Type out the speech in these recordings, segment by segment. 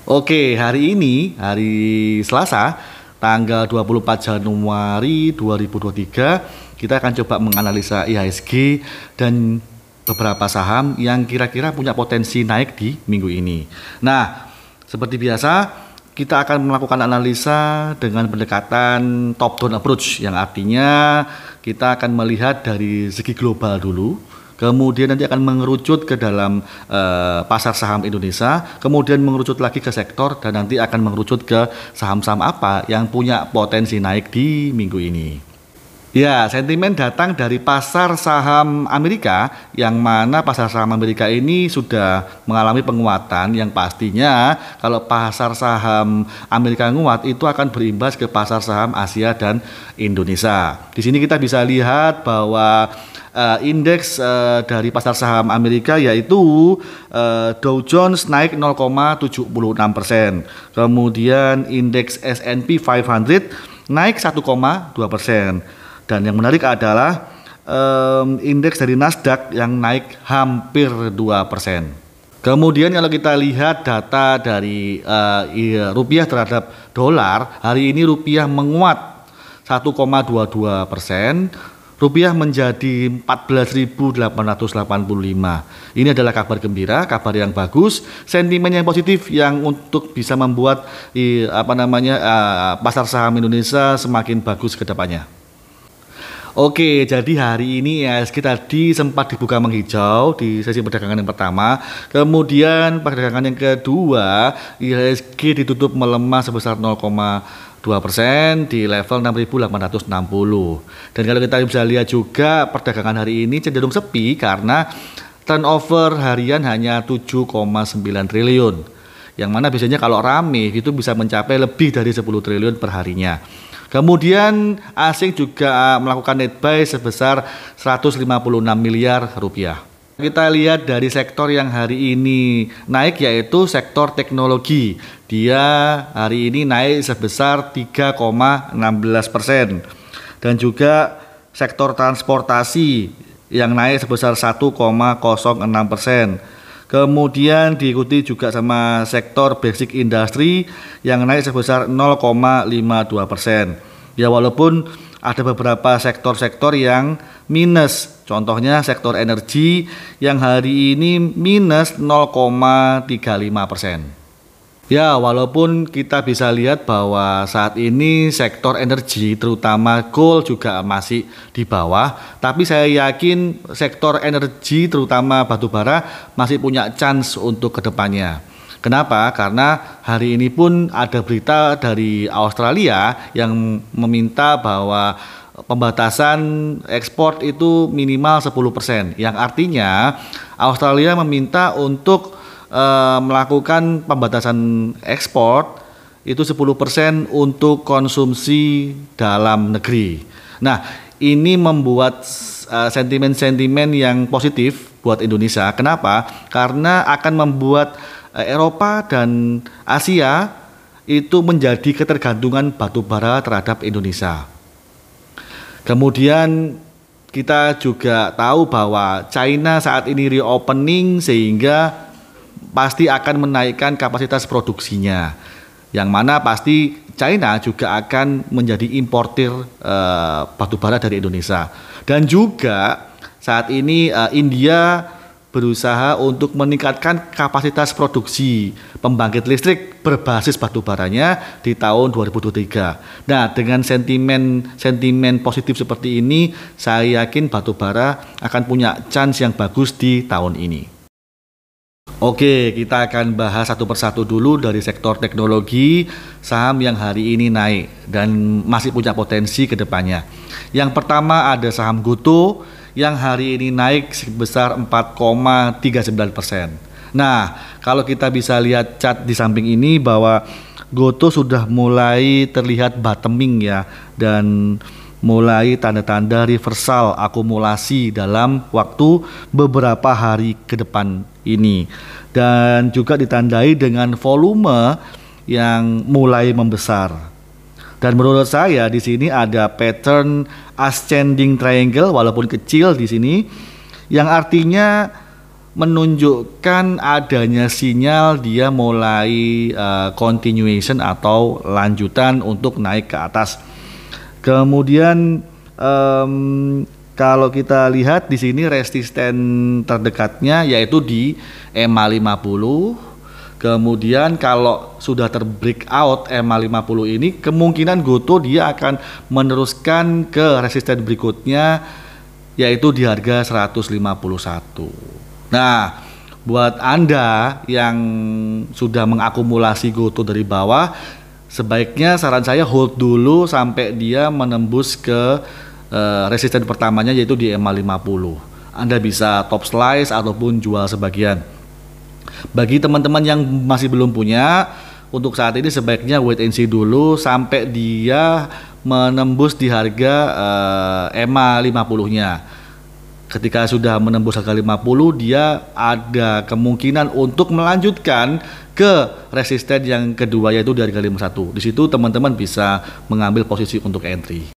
Oke, hari ini, hari Selasa, tanggal 24 Januari 2023, kita akan coba menganalisa IHSG dan beberapa saham yang kira-kira punya potensi naik di minggu ini. Nah, seperti biasa, kita akan melakukan analisa dengan pendekatan top-down approach, yang artinya kita akan melihat dari segi global dulu. Kemudian nanti akan mengerucut ke dalam pasar saham Indonesia, kemudian mengerucut lagi ke sektor, dan nanti akan mengerucut ke saham-saham apa yang punya potensi naik di minggu ini. Ya, sentimen datang dari pasar saham Amerika, yang mana pasar saham Amerika ini sudah mengalami penguatan yang pastinya kalau pasar saham Amerika nguat itu akan berimbas ke pasar saham Asia dan Indonesia. Di sini kita bisa lihat bahwa indeks dari pasar saham Amerika yaitu Dow Jones naik 0,76%. Kemudian indeks S&P 500 naik 1,2%. Dan yang menarik adalah indeks dari Nasdaq yang naik hampir 2%. Kemudian kalau kita lihat data dari rupiah terhadap dolar, hari ini rupiah menguat 1,22%. Rupiah menjadi 14.885. Ini adalah kabar gembira, kabar yang bagus, sentimen yang positif yang untuk bisa membuat pasar saham Indonesia semakin bagus ke depannya. Oke, jadi hari ini IHSG tadi sempat dibuka menghijau di sesi perdagangan yang pertama. Kemudian perdagangan yang kedua, IHSG ditutup melemah sebesar 0,2% di level 6.860. Dan kalau kita bisa lihat juga perdagangan hari ini cenderung sepi karena turnover harian hanya 7,9 triliun. Yang mana biasanya kalau rame itu bisa mencapai lebih dari 10 triliun per harinya. Kemudian asing juga melakukan net buy sebesar 156 miliar rupiah. Kita lihat dari sektor yang hari ini naik yaitu sektor teknologi. Dia hari ini naik sebesar 3,16%. Dan juga sektor transportasi yang naik sebesar 1,06%. Kemudian diikuti juga sama sektor basic industry yang naik sebesar 0,52%. Ya, walaupun ada beberapa sektor-sektor yang minus, contohnya sektor energi yang hari ini minus 0,35%. Ya, walaupun kita bisa lihat bahwa saat ini sektor energi terutama coal juga masih di bawah, tapi saya yakin sektor energi terutama batubara masih punya chance untuk kedepannya. Kenapa? Karena hari ini pun ada berita dari Australia yang meminta bahwa pembatasan ekspor itu minimal 10%, yang artinya Australia meminta untuk melakukan pembatasan ekspor itu 10% untuk konsumsi dalam negeri. Nah, ini membuat sentimen-sentimen yang positif buat Indonesia. Kenapa? Karena akan membuat Eropa dan Asia itu menjadi ketergantungan batubara terhadap Indonesia. Kemudian kita juga tahu bahwa China saat ini reopening sehingga pasti akan menaikkan kapasitas produksinya, yang mana pasti China juga akan menjadi importir batubara dari Indonesia. Dan juga saat ini India berusaha untuk meningkatkan kapasitas produksi pembangkit listrik berbasis batubaranya di tahun 2023. Nah, dengan sentimen positif seperti ini, saya yakin batubara akan punya chance yang bagus di tahun ini. Oke, kita akan bahas satu persatu dulu dari sektor teknologi, saham yang hari ini naik dan masih punya potensi ke depannya. Yang pertama ada saham Gotoh yang hari ini naik sebesar 4,39%. Nah, kalau kita bisa lihat chart di samping ini bahwa Gotoh sudah mulai terlihat bottoming ya, dan mulai tanda-tanda reversal akumulasi dalam waktu beberapa hari ke depan ini, dan juga ditandai dengan volume yang mulai membesar. Dan menurut saya di sini ada pattern ascending triangle walaupun kecil di sini, yang artinya menunjukkan adanya sinyal dia mulai continuation atau lanjutan untuk naik ke atas. Kemudian kalau kita lihat di sini resisten terdekatnya yaitu di EMA 50. Kemudian kalau sudah terbreakout EMA 50 ini, kemungkinan Gotoh dia akan meneruskan ke resisten berikutnya yaitu di harga 151. Nah, buat Anda yang sudah mengakumulasi Gotoh dari bawah, sebaiknya saran saya hold dulu sampai dia menembus ke resisten pertamanya yaitu di EMA 50. Anda bisa top slice ataupun jual sebagian. Bagi teman-teman yang masih belum punya, untuk saat ini sebaiknya wait and see dulu sampai dia menembus di harga EMA 50-nya. Ketika sudah menembus harga 50, dia ada kemungkinan untuk melanjutkan ke resisten yang kedua yaitu di harga 51. Di situ teman-teman bisa mengambil posisi untuk entry.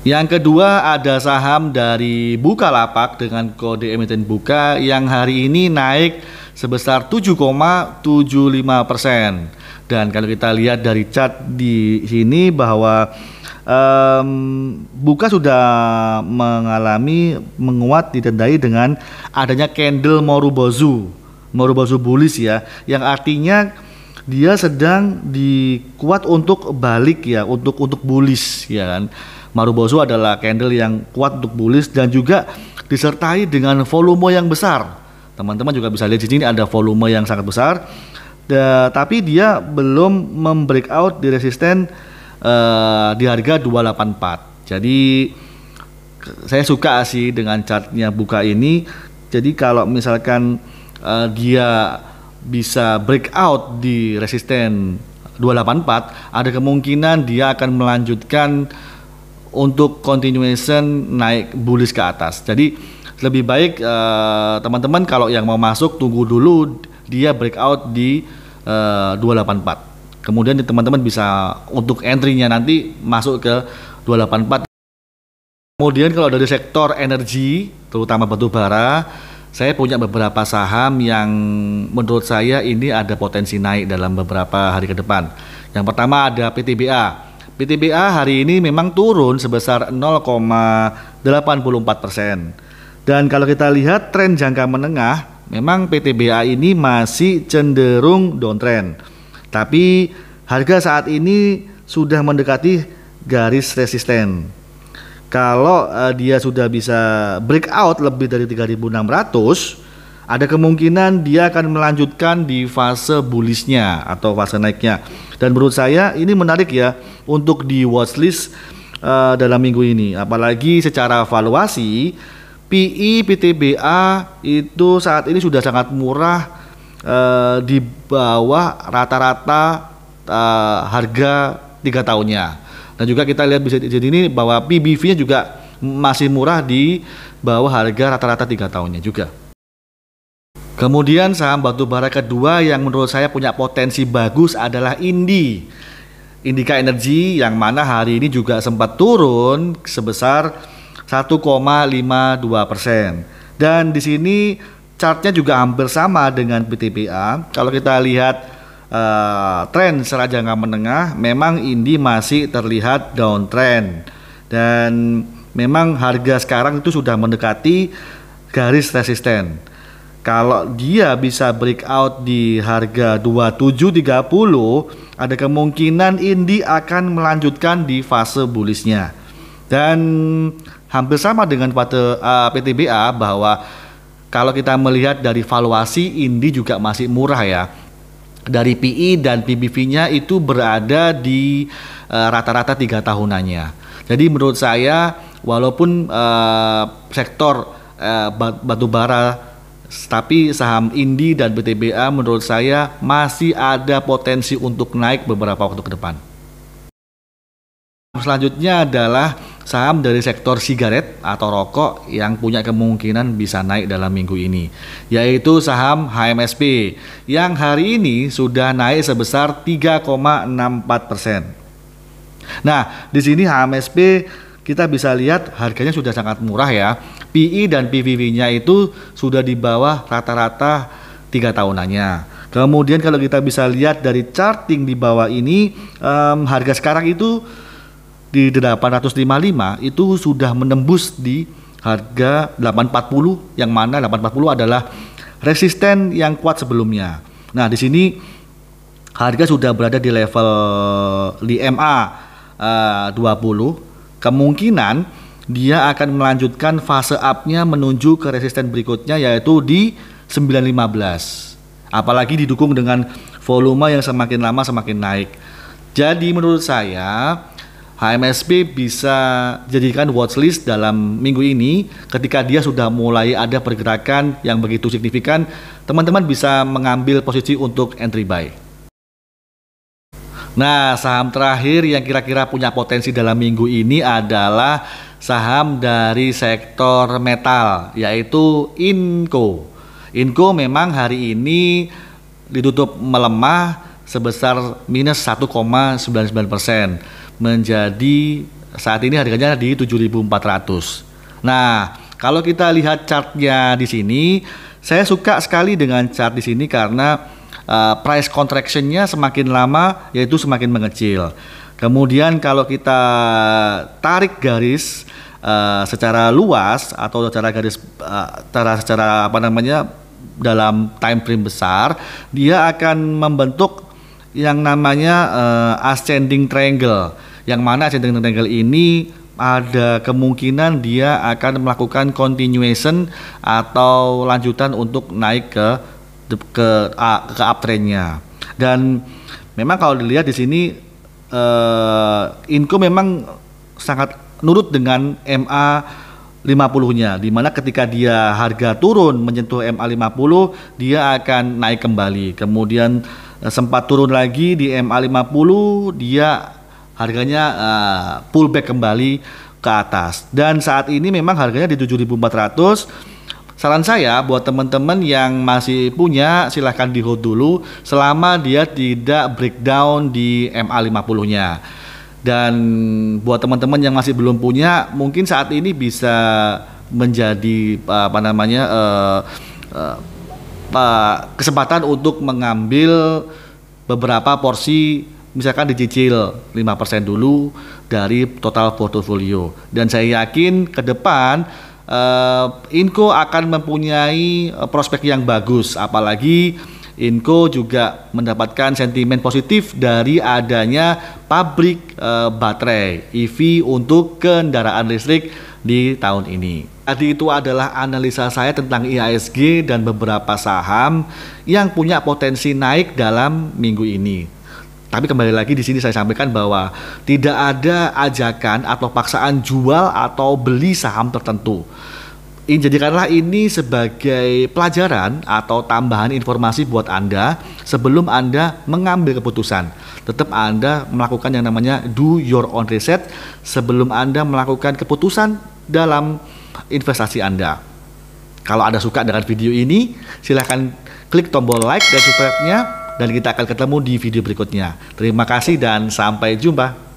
Yang kedua ada saham dari Bukalapak dengan kode emiten Buka yang hari ini naik sebesar 7,75%. Dan kalau kita lihat dari chart di sini bahwa Buka sudah mengalami menguat ditandai dengan adanya candle Morubozu bullish ya, yang artinya dia sedang dikuat untuk balik ya, untuk bullish ya kan. Marubozu adalah candle yang kuat untuk bullish dan juga disertai dengan volume yang besar. Teman-teman juga bisa lihat di sini ada volume yang sangat besar. Tapi dia belum membreakout di resisten di harga 284. Jadi saya suka sih dengan chartnya Buka ini. Jadi kalau misalkan dia bisa breakout di resisten 284, ada kemungkinan dia akan melanjutkan untuk continuation naik bullish ke atas. Jadi lebih baik teman-teman kalau yang mau masuk tunggu dulu dia breakout di 284. Kemudian teman-teman bisa untuk entry-nya nanti masuk ke 284. Kemudian kalau dari sektor energi terutama batu bara, saya punya beberapa saham yang menurut saya ini ada potensi naik dalam beberapa hari ke depan. Yang pertama ada PTBA. PTBA hari ini memang turun sebesar 0,84%. Dan kalau kita lihat tren jangka menengah, memang PTBA ini masih cenderung downtrend. Tapi harga saat ini sudah mendekati garis resisten. Kalau dia sudah bisa breakout lebih dari 3.600, ada kemungkinan dia akan melanjutkan di fase bullishnya atau fase naiknya. Dan menurut saya ini menarik ya untuk di watchlist dalam minggu ini. Apalagi secara valuasi PE PTBA itu saat ini sudah sangat murah, di bawah rata-rata harga 3 tahunnya. Dan juga kita lihat bisa di sini bahwa PBV-nya juga masih murah di bawah harga rata-rata 3 tahunnya juga. Kemudian saham batubara kedua yang menurut saya punya potensi bagus adalah Indika Energy, yang mana hari ini juga sempat turun sebesar 1,52%. Dan di sini chartnya juga hampir sama dengan PTBA. Kalau kita lihat tren secara jangka menengah, memang Indi masih terlihat downtrend dan memang harga sekarang itu sudah mendekati garis resisten. Kalau dia bisa breakout di harga 2730, ada kemungkinan Indi akan melanjutkan di fase bullishnya. Dan hampir sama dengan pada PTBA bahwa kalau kita melihat dari valuasi, Indi juga masih murah ya. Dari PE dan PBV-nya itu berada di rata-rata 3 tahunannya. Jadi menurut saya walaupun sektor batubara, tapi saham Indi dan BTBA menurut saya masih ada potensi untuk naik beberapa waktu ke depan. Selanjutnya adalah saham dari sektor sigaret atau rokok yang punya kemungkinan bisa naik dalam minggu ini, yaitu saham HMSP yang hari ini sudah naik sebesar 3,64%. Nah, di sini HMSP kita bisa lihat harganya sudah sangat murah ya. PE dan PVV-nya itu sudah di bawah rata-rata 3 tahunannya. Kemudian kalau kita bisa lihat dari charting di bawah ini, harga sekarang itu di 855 itu sudah menembus di harga 840, yang mana 840 adalah resisten yang kuat sebelumnya. Nah, di sini harga sudah berada di level di MA 20. Kemungkinan dia akan melanjutkan fase up-nya menuju ke resisten berikutnya, yaitu di 915. Apalagi didukung dengan volume yang semakin lama semakin naik. Jadi menurut saya HMSP bisa jadikan watchlist dalam minggu ini. Ketika dia sudah mulai ada pergerakan yang begitu signifikan, teman-teman bisa mengambil posisi untuk entry buy. Nah, saham terakhir yang kira-kira punya potensi dalam minggu ini adalah saham dari sektor metal, yaitu Inco. Inco memang hari ini ditutup melemah sebesar minus 1,99%, menjadi saat ini harganya di 7.400. Nah, kalau kita lihat chartnya di sini, saya suka sekali dengan chart di sini karena price contraction-nya semakin lama yaitu semakin mengecil. Kemudian kalau kita tarik garis secara luas atau secara garis secara apa namanya dalam time frame besar, dia akan membentuk yang namanya ascending triangle, yang mana ascending triangle ini ada kemungkinan dia akan melakukan continuation atau lanjutan untuk naik ke uptrendnya. Dan memang kalau dilihat di sini Inco memang sangat nurut dengan MA 50-nya, dimana ketika dia harga turun menyentuh MA 50, dia akan naik kembali. Kemudian sempat turun lagi di MA 50, dia harganya pullback kembali ke atas. Dan saat ini memang harganya di 7.400. Saran saya buat teman-teman yang masih punya, silahkan di hold dulu selama dia tidak breakdown di MA 50-nya. Dan buat teman-teman yang masih belum punya, mungkin saat ini bisa menjadi kesempatan untuk mengambil beberapa porsi, misalkan dicicil 5% dulu dari total portofolio. Dan saya yakin ke depan Inco akan mempunyai prospek yang bagus, apalagi Inco juga mendapatkan sentimen positif dari adanya pabrik baterai EV untuk kendaraan listrik di tahun ini. Tadi itu adalah analisa saya tentang IHSG dan beberapa saham yang punya potensi naik dalam minggu ini. Tapi kembali lagi di sini saya sampaikan bahwa tidak ada ajakan atau paksaan jual atau beli saham tertentu. Jadikanlah ini sebagai pelajaran atau tambahan informasi buat Anda sebelum Anda mengambil keputusan. Tetap Anda melakukan yang namanya do your own research sebelum Anda melakukan keputusan dalam investasi Anda. Kalau Anda suka dengan video ini, silahkan klik tombol like dan subscribe-nya, dan kita akan ketemu di video berikutnya. Terima kasih dan sampai jumpa.